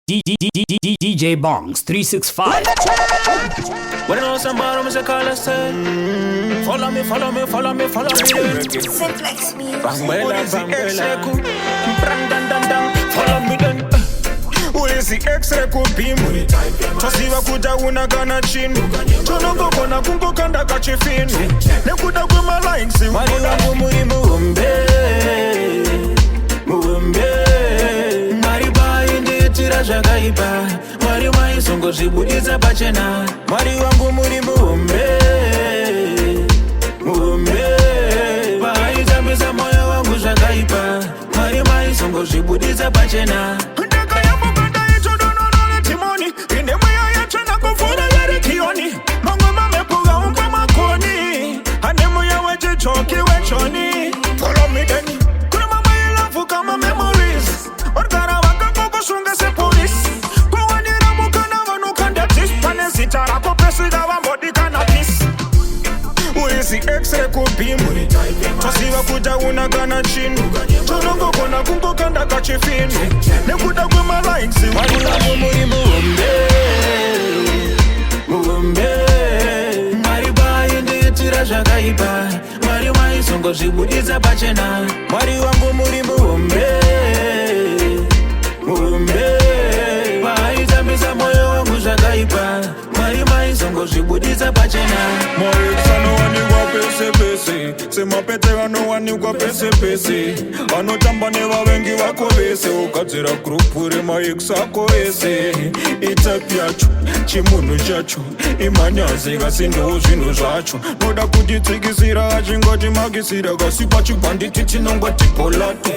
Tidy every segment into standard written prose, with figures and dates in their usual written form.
DJ Bongs 365. When I know somebody, I'm call us. Follow me. Simplex me. Bambela. Follow me then. Uwezi X-Reku bimu Tosiwa kuja unagana chinu Tonongo kona kungo kanda kachifinu Nekuda kuma likes Wali wangu muri muumbe Mari bayi ndi tiraja gaiba Mari mai songo jibudiza bachena Mari wangu muri muumbe Bayi zambiza moyo wangu jagaiba Mari mai songo jibudiza bachena Follow me then. Kuma my love kama memories. Orgara waka koko shunga se police. Kwa nira mukana wanu kanda tis. Pane sitara ko presida wa mbodi kana pis. Uwezi X-Reku bimu Tosiwa kuja unagana chinu Tonongo kona kungo kanda kachifinu Nekuda kuma likes Wali wangu muri muumbe Mari bayi ndi tiraja gaiba Mari mai songo jibudiza bachena Mari wangu muri muumbe Bayi zambiza moyo wangu jagaiba Mari mai songo jibudiza bachena Mori sano wani wa pese Sema pete wano wani wa pese Wano tambane wa wengi wako bese Ukazira grupuri maikisako ese Itapyacho, chimunu chacho Imanyazi gasindu zinu zacho Noda kujitsikisira achingoji magisira Gasipa chibanditi chinongwa tipolato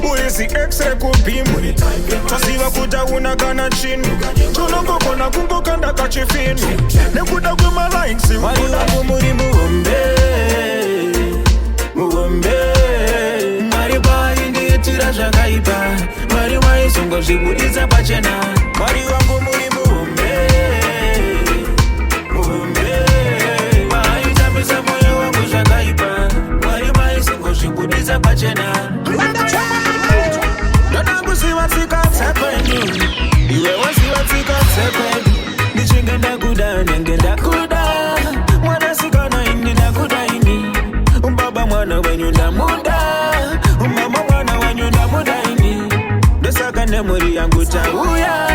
Uwezi X-Reku bimu Tosiwa kuja unagana chinu Tonongo kona kungo kanda kachifinu Nekuda kuma likes Wali wangu muri muumbe Mari bayi ndi tiraja gaiba Mari mai songo jibudiza bachena Mari wangu muri muumbe Bayi zambiza moyo wangu jagaiba Mari mai songo jibudiza bachena Siwatika sekwenyu Iwe wasiwatika sekwenyu Nichingenda kuda nengenda kuda Mwana sikana indi na kuda ini Umbaba mwana wenyu na muda Umama mwana wenyu na muda ini Desaka nemuri yangu tauya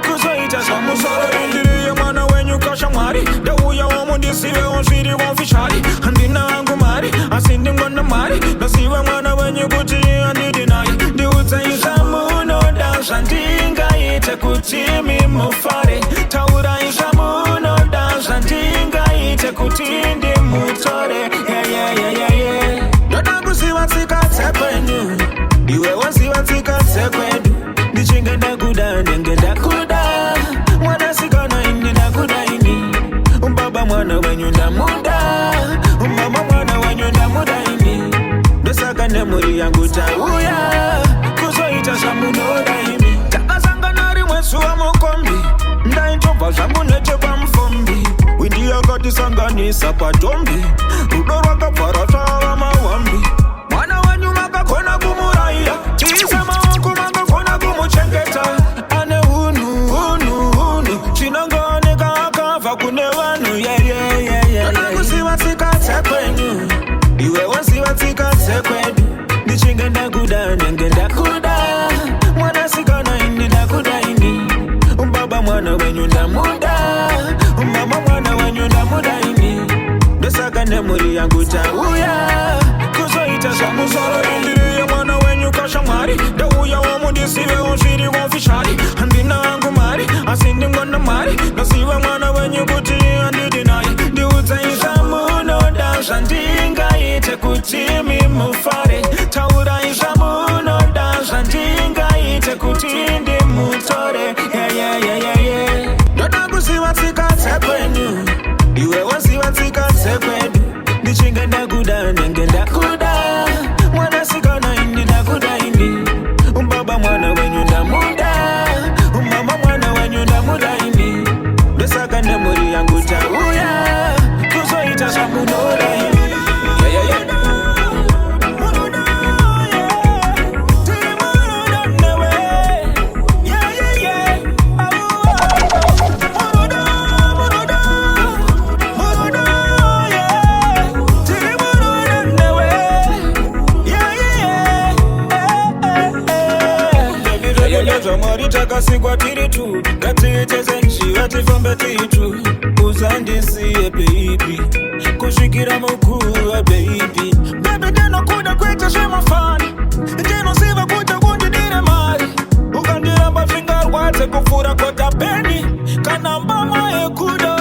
Kuzoita samusoro indiri ya mwana wenyu kasha mwari Deuya wamundisiwe onshiri wafishari Andina wangu mari Asindi mwana mari Nasiwe mwana wenyu kuti andidi nai Diuza Shandinga ite kutimi mufare Taura ishamuno da Shandinga ite kutindi mutore Yeah Dodagu siwatika sekwenyu Iwe wasiwatika sekwenyu Nichingenda kuda nengenda kuda Mwana sikana indi na kuda ini Umbaba mwana wenyu na muda Umama mwana wenyu na muda ini Desaka nemuri yangu tauya Kuzoita shamuno da ini Suwa mukombi Ndaintoba zangu nechepa mfombi Windia kati sanganisa patombi Udorwa kaparata wa mawambi Mwana wanyu makakona kumuraiya Chisema wangu makakona kumuchengeta Ane unu Chinangane kakava kune wanu Yeah Dodagu siwatika sekwenyu Iwe wasiwatika sekwenyu Nichingenda kuda nengenda kuda Mwana sikana indi na kuda ini Umbaba mwana wenyu na muda Umama mwana wenyu na muda ini Desaka nemuri yangu tauya Kuzoita samusoro indiri ya mwana wenyu kasha mwari Deuya wamundisiwe onshiri wafishari Andina wangu mari Asindi mwana mari Nasiwe mwana wenyu kuti andidi nai Diuza ishamuno da Shandinga ite kutimi mufare Taura ishamuno da Shandinga ite kutindi mutore Yeah Dodagu siwatika sekwenyu Iwe wasiwatika sekwenyu Nichingenda kuda nengenda kuda Mwana sikana indi na kuda indi Umbaba mwana wenyu na muda Umama mwana wenyu na muda indi Desaka nemuri yangu tauya Kuzoita shamuno da indi Yeah Shamwari takasikwa tiri tu ngatiiteze njiva tifambe titu uzandisiye baby kusvikira mukuwa baby baby ndinokuda kuita zvemafani ndinoziva kuti kundidire mari ukandiramba zvingarwadze kufura kota beni kana mbama yekuda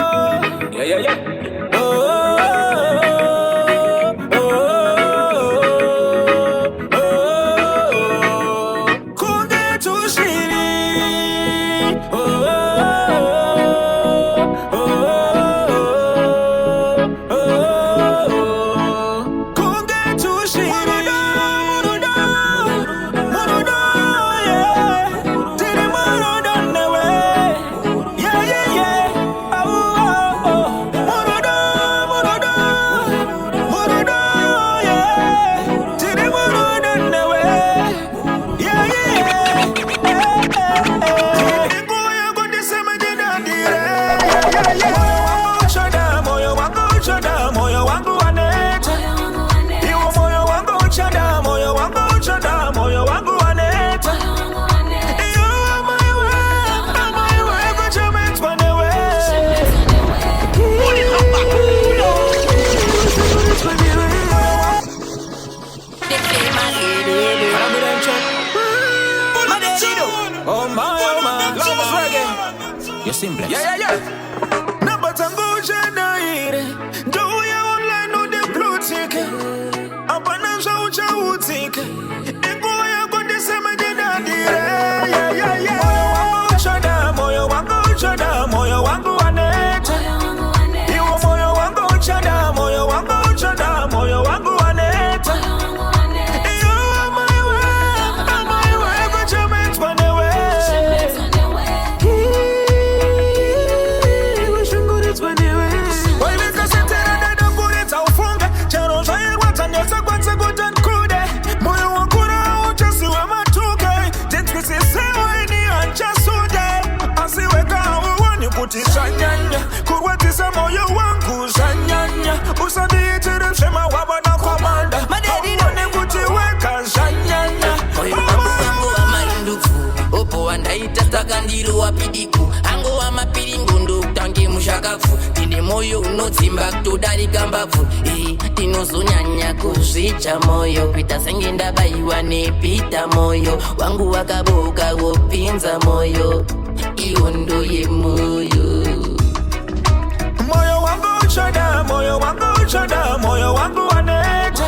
Simple. Number tango janaire Douye online no de blue ticket Apana ucha utike Ingoya konde sema jadadire Moyo wangu uchada Moyo wangu wanete Iwo moyo wangu uchada Moyo wangu uchada Moyo wangu wanete Iyo amaiwe Kuchametwa newe Shanyanya, kurwatisa moyo wangu shanyanya usandiitire shema wabana komanda madedine kutiweka shanyanya moyo wangu wa marindufu opo wandaita takandiro wapidiku ango wa mapiringo ndokutange mushakafu tine moyo unodzimba kutodarika mbabvu tinozonyanya kuzvicha moyo kuita senge ndabaiwa nepita moyo wangu wakaboka wopinza moyo iwondo yemoyo moyo wangu uchada moyo wangu uchada moyo wangu wanete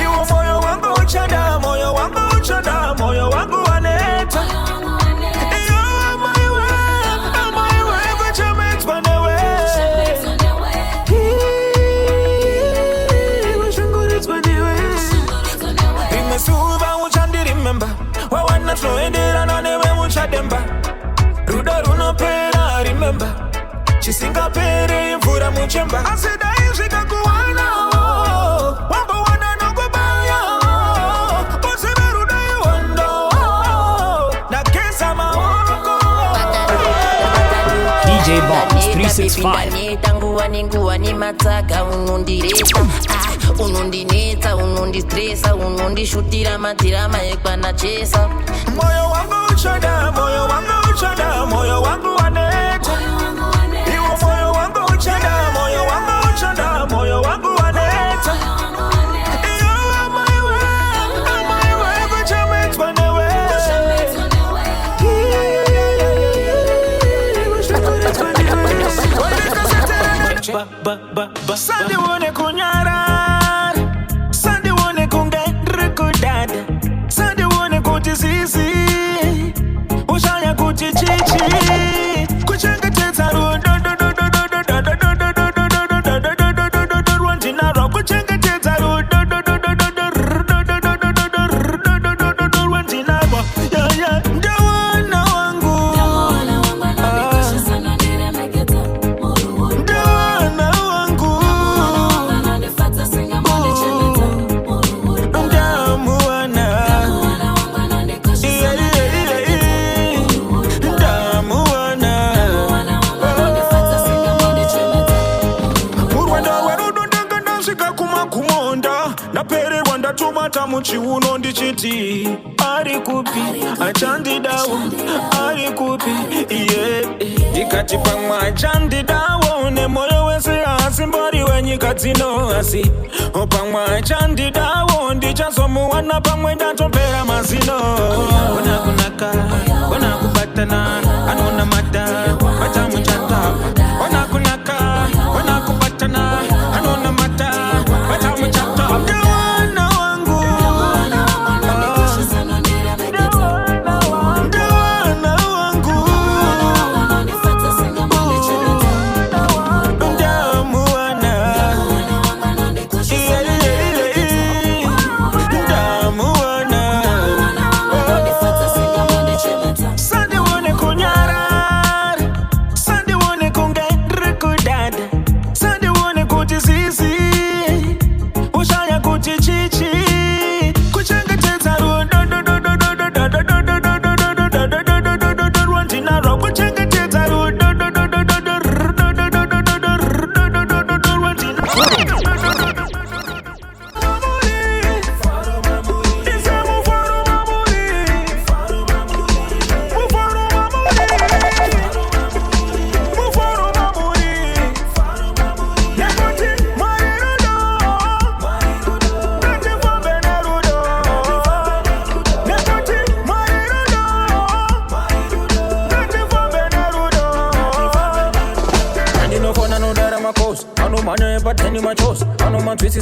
iwo moyo wangu uchada moyo wangu uchada moyo wangu wanete iyo amaiwe kuchametwa newe kushungurutswa newe imesuva uchandirimemba wawana zvoenderana newe muchademba rudo runopera remember chisingapere mvura muchemba asidai zvikakuwanawo wambowana nokubaya uzive rudo iwondo nakesa maoko DJ Bombs 365 tanguwa nenguwa nematsaka unondiresa unondinetsa unondistresa unondishutira madhirama ekwana chesa moyo wangu uchada moyo wangu uchada moyo wangu wanete iwo moyo wangu uchada moyo wangu uchada moyo wangu wanete iyo amaiwe kuchametwa newe Sandi wone kunyara Sandi wone kungendri kudada Sandi wone kuti zizi Ushanya kuti chichi Kuchengetedza rudo Rwandinarwa kuchengetedza rudo Rwandinarwa Ndawana wangu Ndawana wangu muchiuno ndichiti ari kupi achandidawo ari kupi ndikati pamwe achandidawo nemoyo wese asi mbori wenyika dzino asi pamwe achandidawo ndichazomuwana pamwe ndatopera mazino ona kunaka ona kubatana anona mata bata muchata ona kunaka ona kubatana anona mata bata muchata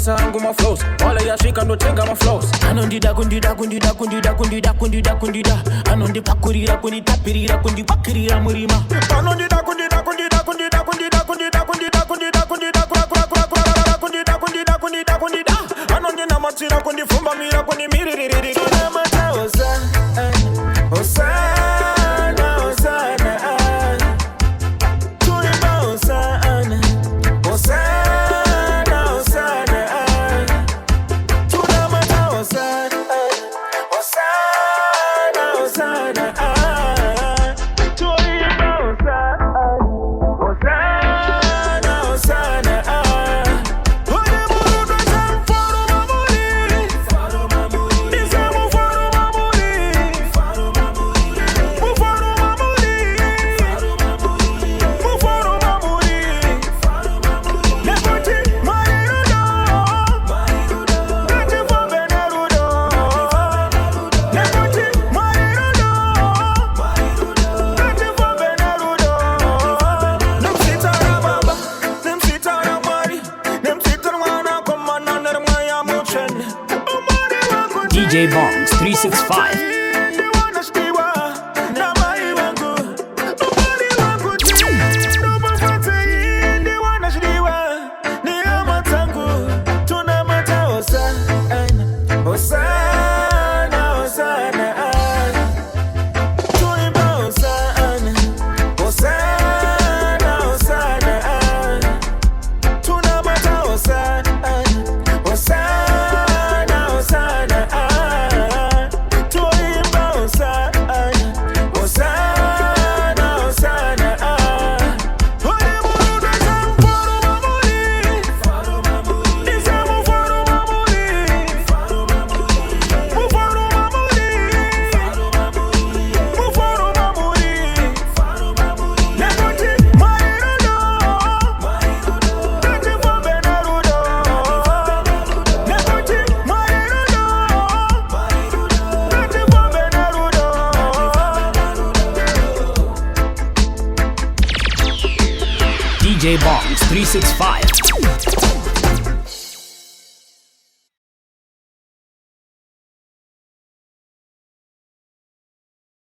sangu ma flows wala yashika ndotenga ma flows anondida kundida anondipakurira kunitapirira kundipakirira murima anondida anondinamatira kundifumbamira kunimiririri DJ Bongs 365. DJ Bongs 365.